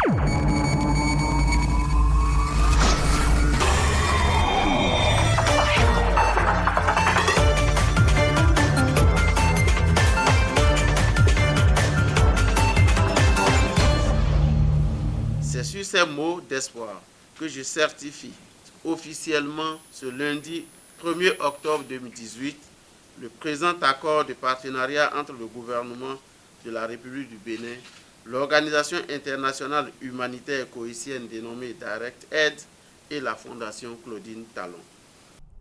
C'est sur ces mots d'espoir que je certifie officiellement ce lundi 1er octobre 2018 le présent accord de partenariat entre le gouvernement de la République du Bénin, l'Organisation internationale humanitaire et cohésienne dénommée Direct Aid et la Fondation Claudine Talon.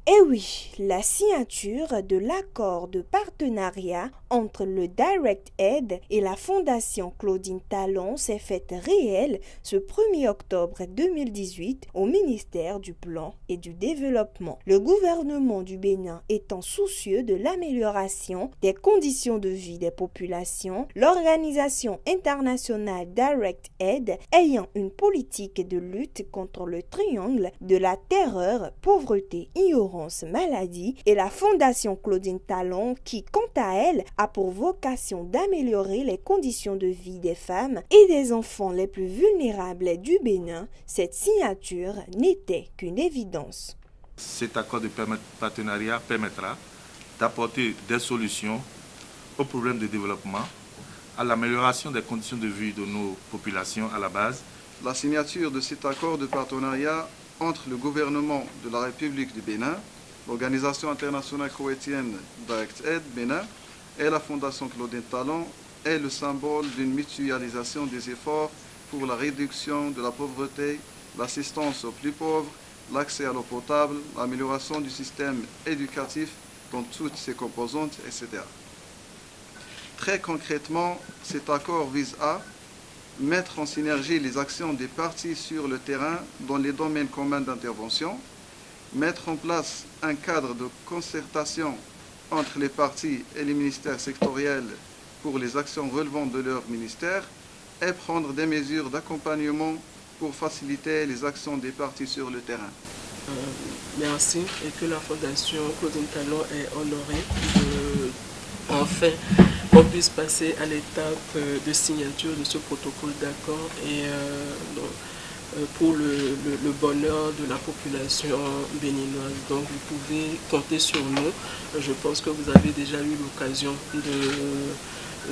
Et oui, la signature de l'accord de partenariat entre le Direct Aid et la Fondation Claudine Talon s'est faite réelle ce 1er octobre 2018 au ministère du Plan et du Développement. Le gouvernement du Bénin étant soucieux de l'amélioration des conditions de vie des populations, l'Organisation internationale Direct Aid ayant une politique de lutte contre le triangle de la terreur, pauvreté, ignorance, maladie, et la Fondation Claudine Talon qui, quant à elle, a pour vocation d'améliorer les conditions de vie des femmes et des enfants les plus vulnérables du Bénin, cette signature n'était qu'une évidence. Cet accord de partenariat permettra d'apporter des solutions aux problèmes de développement, à l'amélioration des conditions de vie de nos populations à la base. La signature de cet accord de partenariat entre le gouvernement de la République du Bénin, l'Organisation internationale cohésienne Direct Aid Bénin et la Fondation Claudine Talon est le symbole d'une mutualisation des efforts pour la réduction de la pauvreté, l'assistance aux plus pauvres, l'accès à l'eau potable, l'amélioration du système éducatif dans toutes ses composantes, etc. Très concrètement, cet accord vise à mettre en synergie les actions des parties sur le terrain dans les domaines communs d'intervention, mettre en place un cadre de concertation entre les parties et les ministères sectoriels pour les actions relevant de leur ministère et prendre des mesures d'accompagnement pour faciliter les actions des parties sur le terrain. Merci et que la Fondation Claudine Talon est honorée de enfin qu'on puisse passer à l'étape de signature de ce protocole d'accord et pour le bonheur de la population béninoise. Donc vous pouvez compter sur nous. Je pense que vous avez déjà eu l'occasion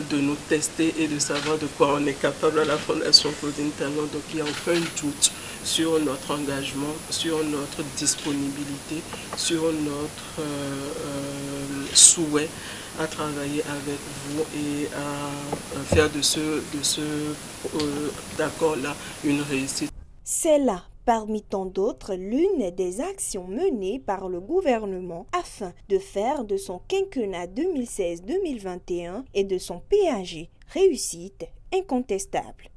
de nous tester et de savoir de quoi on est capable à la Fondation Claudine Talon. Donc il n'y a aucun doute sur notre engagement, sur notre disponibilité, sur notre souhait à travailler avec vous et à faire de ce accord-là une réussite. C'est là, parmi tant d'autres, l'une des actions menées par le gouvernement afin de faire de son quinquennat 2016-2021 et de son PAG réussite incontestable.